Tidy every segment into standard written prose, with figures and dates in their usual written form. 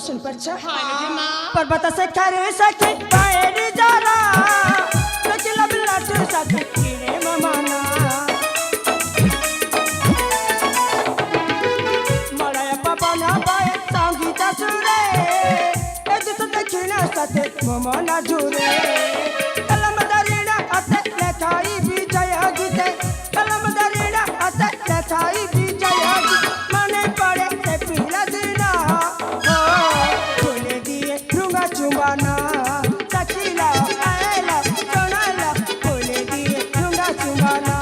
सुन परछा हाँ पर्वत से करे सखी पैर जरा रचला बिलाट सखी कीड़े ममाना मड़ाया पवना पाए संगीता सुरे एक तो देखिना सते ममाना जुरे कलम दरीना अते लेखाई विजय गीते कलम दरीना अते लेखाई विजय गीते मने पड़े से पीला दिना बोले दिए रुंगा चुंबाना सखीला आएला सोनाला बोले दिए रुंगा चुंबाना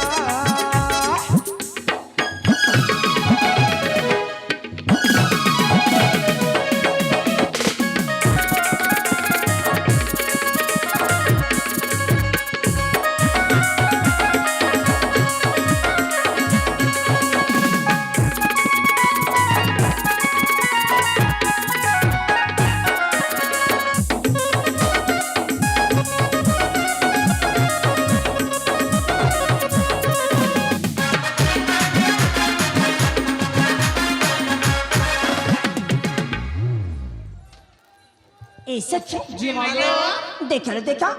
ए सखी जी मालो देखा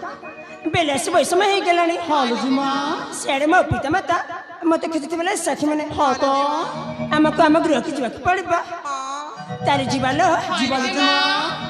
बेले से वैसे में ही गलानी हालो जी माँ सेड़े में पीता मता मते खिचते बेले सखी मने हाँ तो हमको हम गृह की जीवा पड़बा तारे जीवालो जीवालो जी माँ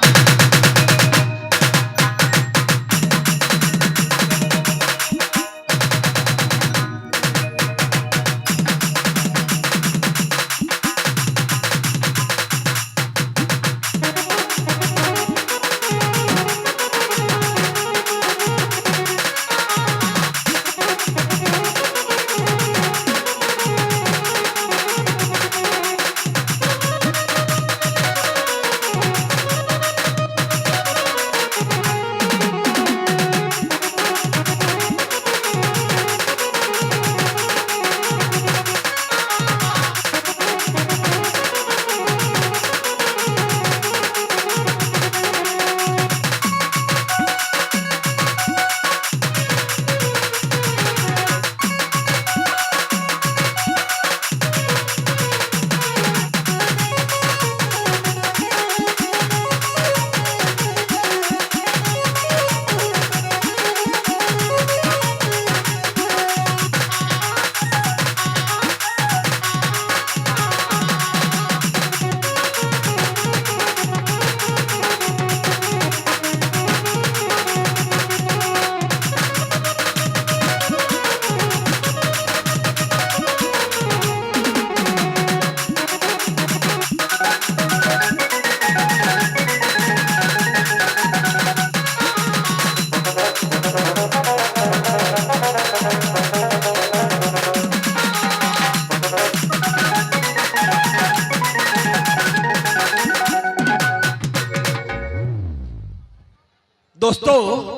दोस्तों